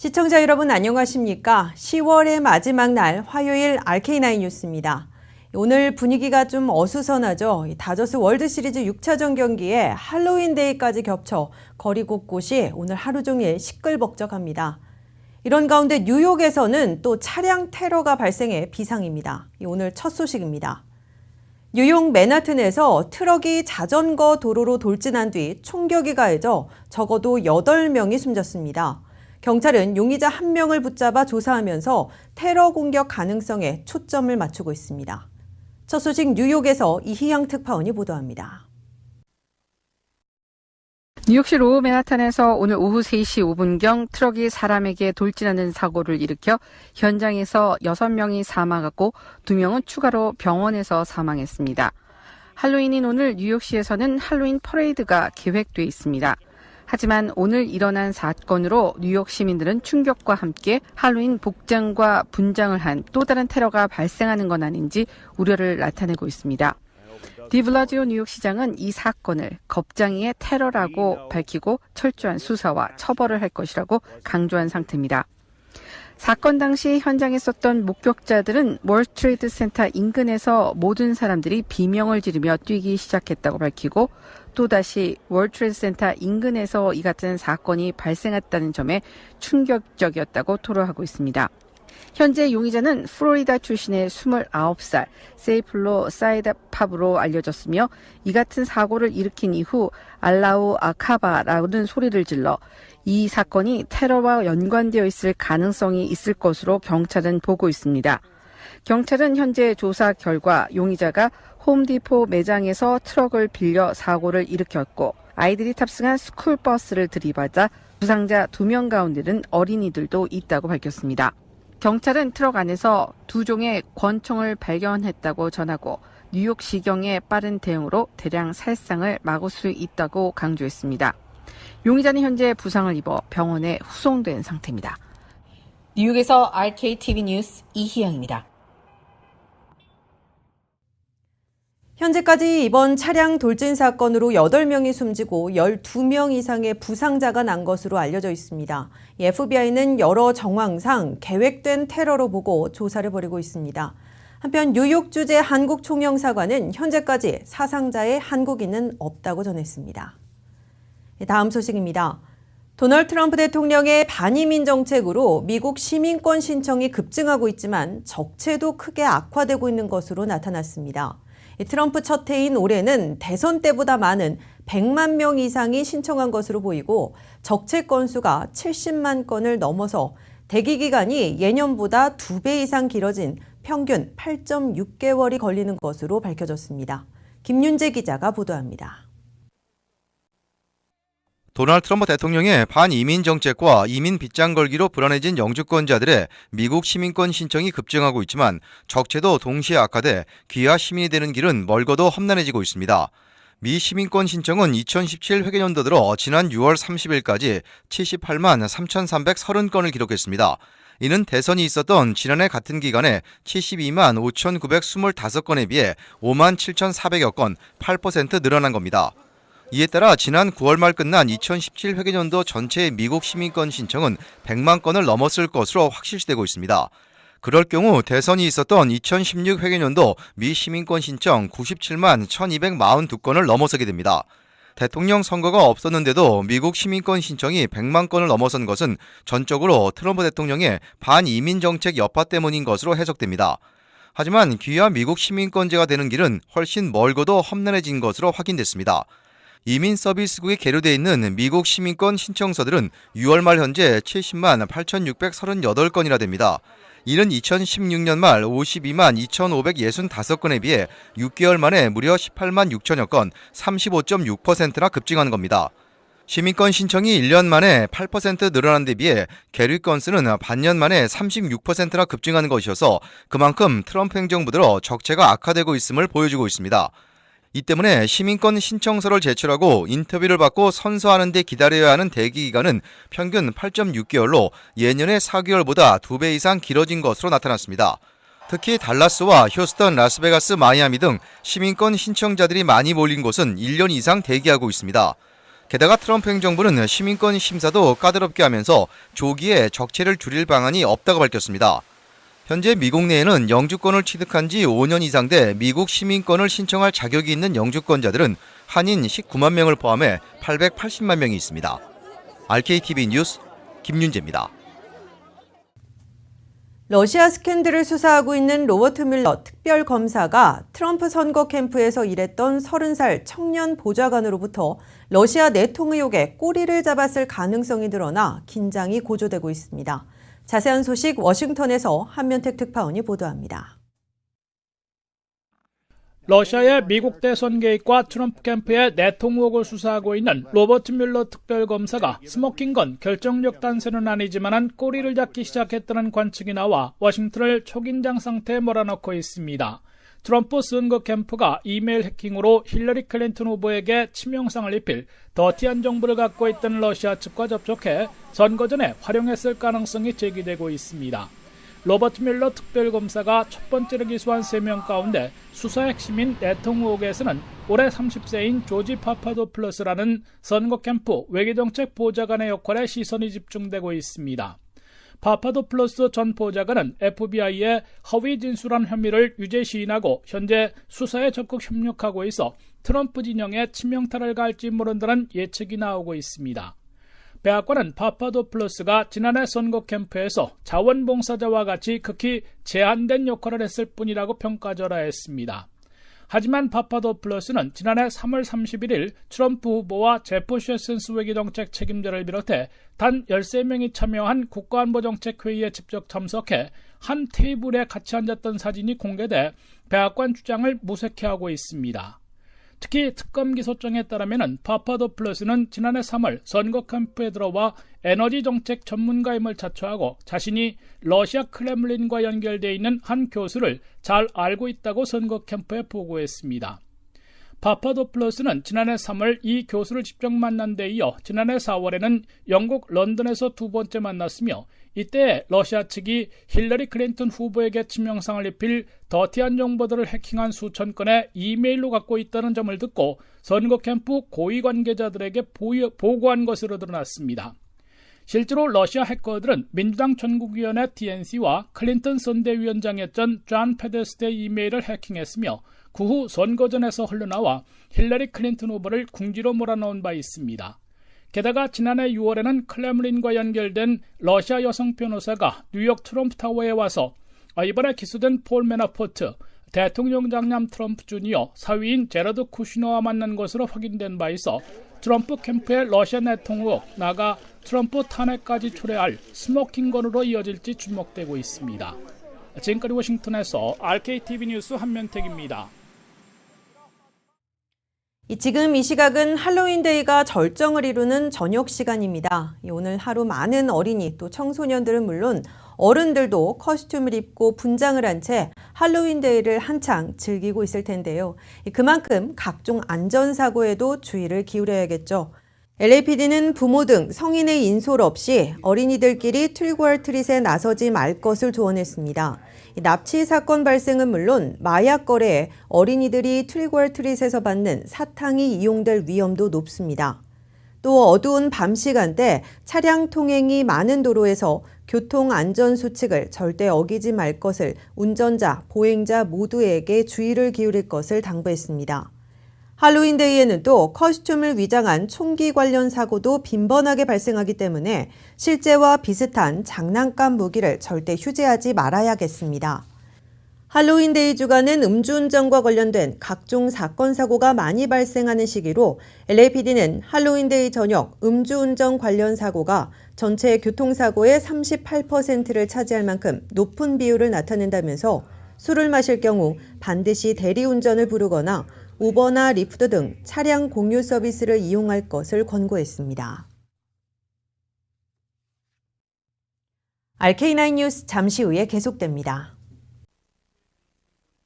시청자 여러분 안녕하십니까? 10월의 마지막 날 화요일 RK9 뉴스입니다. 오늘 분위기가 좀 어수선하죠. 다저스 월드시리즈 6차전 경기에 할로윈데이까지 겹쳐 거리 곳곳이 오늘 하루 종일 시끌벅적합니다. 이런 가운데 뉴욕에서는 또 차량 테러가 발생해 비상입니다. 오늘 첫 소식입니다. 뉴욕 맨하튼에서 트럭이 자전거 도로로 돌진한 뒤 총격이 가해져 적어도 8명이 숨졌습니다. 경찰은 용의자 1명을 붙잡아 조사하면서 테러 공격 가능성에 초점을 맞추고 있습니다. 첫 소식 뉴욕에서 이희영 특파원이 보도합니다. 뉴욕시 로우 맨하탄에서 오늘 오후 3시 5분경 트럭이 사람에게 돌진하는 사고를 일으켜 현장에서 6명이 사망하고 2명은 추가로 병원에서 사망했습니다. 할로윈인 오늘 뉴욕시에서는 할로윈 퍼레이드가 계획돼 있습니다. 하지만 오늘 일어난 사건으로 뉴욕 시민들은 충격과 함께 할로윈 복장과 분장을 한 또 다른 테러가 발생하는 건 아닌지 우려를 나타내고 있습니다. 디블라지오 뉴욕시장은 이 사건을 겁쟁이의 테러라고 밝히고 철저한 수사와 처벌을 할 것이라고 강조한 상태입니다. 사건 당시 현장에 있었던 목격자들은 월스트리트 센터 인근에서 모든 사람들이 비명을 지르며 뛰기 시작했다고 밝히고 또다시 월트레이드 센터 인근에서 이 같은 사건이 발생했다는 점에 충격적이었다고 토로하고 있습니다. 현재 용의자는 플로리다 출신의 29살 세이플로 사이드팝으로 알려졌으며 이 같은 사고를 일으킨 이후 알라우 아카바라는 소리를 질러 이 사건이 테러와 연관되어 있을 가능성이 있을 것으로 경찰은 보고 있습니다. 경찰은 현재 조사 결과 용의자가 홈디포 매장에서 트럭을 빌려 사고를 일으켰고 아이들이 탑승한 스쿨버스를 들이받아 부상자 2명 가운데는 어린이들도 있다고 밝혔습니다. 경찰은 트럭 안에서 2종의 권총을 발견했다고 전하고 뉴욕시경의 빠른 대응으로 대량 살상을 막을 수 있다고 강조했습니다. 용의자는 현재 부상을 입어 병원에 후송된 상태입니다. 뉴욕에서 RKTV 뉴스 이희영입니다. 현재까지 이번 차량 돌진 사건으로 8명이 숨지고 12명 이상의 부상자가 난 것으로 알려져 있습니다. FBI는 여러 정황상 계획된 테러로 보고 조사를 벌이고 있습니다. 한편 뉴욕 주재 한국 총영사관은 현재까지 사상자의 한국인은 없다고 전했습니다. 다음 소식입니다. 도널드 트럼프 대통령의 반이민 정책으로 미국 시민권 신청이 급증하고 있지만 적체도 크게 악화되고 있는 것으로 나타났습니다. 트럼프 첫 해인 올해는 대선 때보다 많은 100만 명 이상이 신청한 것으로 보이고 적체 건수가 70만 건을 넘어서 대기 기간이 예년보다 2배 이상 길어진 평균 8.6개월이 걸리는 것으로 밝혀졌습니다. 김윤재 기자가 보도합니다. 도널드 트럼프 대통령의 반이민 정책과 이민 빗장 걸기로 불안해진 영주권자들의 미국 시민권 신청이 급증하고 있지만 적체도 동시에 악화돼 귀화 시민이 되는 길은 멀고도 험난해지고 있습니다. 미 시민권 신청은 2017 회계연도 들어 지난 6월 30일까지 78만 3,330건을 기록했습니다. 이는 대선이 있었던 지난해 같은 기간에 72만 5,925건에 비해 5만 7,400여 건, 8% 늘어난 겁니다. 이에 따라 지난 9월 말 끝난 2017 회계연도 전체의 미국 시민권 신청은 100만 건을 넘었을 것으로 확실시되고 있습니다. 그럴 경우 대선이 있었던 2016 회계연도 미 시민권 신청 97만 1,242건을 넘어서게 됩니다. 대통령 선거가 없었는데도 미국 시민권 신청이 100만 건을 넘어선 것은 전적으로 트럼프 대통령의 반이민 정책 여파 때문인 것으로 해석됩니다. 하지만 귀화 미국 시민권제가 되는 길은 훨씬 멀고도 험난해진 것으로 확인됐습니다. 이민 서비스국에 계류되어 있는 미국 시민권 신청서들은 6월 말 현재 70만 8,638건이나 됩니다. 이는 2016년 말 52만 2,565건에 비해 6개월 만에 무려 18만 6천여 건, 35.6%나 급증한 겁니다. 시민권 신청이 1년 만에 8% 늘어난 데 비해 계류 건수는 반년 만에 36%나 급증한 것이어서 그만큼 트럼프 행정부 들어 적체가 악화되고 있음을 보여주고 있습니다. 이 때문에 시민권 신청서를 제출하고 인터뷰를 받고 선서하는 데 기다려야 하는 대기 기간은 평균 8.6개월로 예년의 4개월보다 2배 이상 길어진 것으로 나타났습니다. 특히 달라스와 휴스턴, 라스베가스, 마이애미 등 시민권 신청자들이 많이 몰린 곳은 1년 이상 대기하고 있습니다. 게다가 트럼프 행정부는 시민권 심사도 까다롭게 하면서 조기에 적체를 줄일 방안이 없다고 밝혔습니다. 현재 미국 내에는 영주권을 취득한 지 5년 이상 돼 미국 시민권을 신청할 자격이 있는 영주권자들은 한인 19만 명을 포함해 880만 명이 있습니다. RKTV 뉴스 김윤재입니다. 러시아 스캔들을 수사하고 있는 로버트 뮬러 특별검사가 트럼프 선거 캠프에서 일했던 30살 청년 보좌관으로부터 러시아 내통 의혹에 꼬리를 잡았을 가능성이 드러나 긴장이 고조되고 있습니다. 자세한 소식 워싱턴에서 한면택 특파원이 보도합니다. 러시아의 미국 대선 개입과 트럼프 캠프의 내통 의혹을 수사하고 있는 로버트 뮬러 특별검사가 스모킹건 결정적 단서는 아니지만 꼬리를 잡기 시작했다는 관측이 나와 워싱턴을 초긴장 상태에 몰아넣고 있습니다. 트럼프 선거 캠프가 이메일 해킹으로 힐러리 클린턴 후보에게 치명상을 입힐 더티한 정보를 갖고 있던 러시아 측과 접촉해 선거 전에 활용했을 가능성이 제기되고 있습니다. 로버트 뮬러 특별검사가 첫 번째로 기소한 3명 가운데 수사 핵심인 내통 의혹에서는 올해 30세인 조지 파파도플러스라는 선거 캠프 외교정책 보좌관의 역할에 시선이 집중되고 있습니다. 파파도플러스 전 보좌관은 FBI의 허위 진술한 혐의를 유죄 시인하고 현재 수사에 적극 협력하고 있어 트럼프 진영에 치명타를 가할지 모른다는 예측이 나오고 있습니다. 백악관은 파파도플러스가 지난해 선거 캠프에서 자원봉사자와 같이 극히 제한된 역할을 했을 뿐이라고 평가절하했습니다. 하지만 파파도플러스는 지난해 3월 31일 트럼프 후보와 제프 셰슨스 외교정책 책임자를 비롯해 단 13명이 참여한 국가안보정책회의에 직접 참석해 한 테이블에 같이 앉았던 사진이 공개돼 백악관 주장을 무색해하고 있습니다. 특히 특검 기소장에 따르면 파파도플러스는 지난해 3월 선거 캠프에 들어와 에너지 정책 전문가임을 자처하고 자신이 러시아 크렘린과 연결되어 있는 한 교수를 잘 알고 있다고 선거 캠프에 보고했습니다. 파파도플러스는 지난해 3월 이 교수를 직접 만난 데 이어 지난해 4월에는 영국 런던에서 두 번째 만났으며 이때 러시아 측이 힐러리 클린턴 후보에게 치명상을 입힐 더티한 정보들을 해킹한 수천 건의 이메일로 갖고 있다는 점을 듣고 선거 캠프 고위 관계자들에게 보고한 것으로 드러났습니다. 실제로 러시아 해커들은 민주당 전국위원회 DNC와 클린턴 선대위원장이었던 존 페데스트의 이메일을 해킹했으며 그 후 선거전에서 흘러나와 힐러리 클린턴 후보를 궁지로 몰아넣은 바 있습니다. 게다가 지난해 6월에는 크렘린과 연결된 러시아 여성 변호사가 뉴욕 트럼프 타워에 와서 이번에 기소된 폴 매나포트, 대통령 장남 트럼프 주니어, 사위인 제러드 쿠시너와 만난 것으로 확인된 바 있어 트럼프 캠프의 러시아 내통 의혹, 나아가 트럼프 탄핵까지 초래할 스모킹건으로 이어질지 주목되고 있습니다. 지금까지 워싱턴에서 RKTV 뉴스 한면택입니다. 지금 이 시각은 할로윈데이가 절정을 이루는 저녁 시간입니다. 오늘 하루 많은 어린이 또 청소년들은 물론 어른들도 커스튬을 입고 분장을 한 채 할로윈데이를 한창 즐기고 있을 텐데요. 그만큼 각종 안전사고에도 주의를 기울여야겠죠. LAPD는 부모 등 성인의 인솔 없이 어린이들끼리 트릭오얼트릿에 나서지 말 것을 조언했습니다. 납치 사건 발생은 물론 마약 거래에 어린이들이 트릭오얼트릿에서 받는 사탕이 이용될 위험도 높습니다. 또 어두운 밤 시간대 차량 통행이 많은 도로에서 교통안전수칙을 절대 어기지 말 것을 운전자, 보행자 모두에게 주의를 기울일 것을 당부했습니다. 할로윈데이에는 또 커스튬을 위장한 총기 관련 사고도 빈번하게 발생하기 때문에 실제와 비슷한 장난감 무기를 절대 휴재하지 말아야겠습니다. 할로윈데이 주간은 음주운전과 관련된 각종 사건 사고가 많이 발생하는 시기로 LAPD는 할로윈데이 저녁 음주운전 관련 사고가 전체 교통사고의 38%를 차지할 만큼 높은 비율을 나타낸다면서 술을 마실 경우 반드시 대리운전을 부르거나 우버나 리프트 등 차량 공유 서비스를 이용할 것을 권고했습니다. RK9 뉴스 잠시 후에 계속됩니다.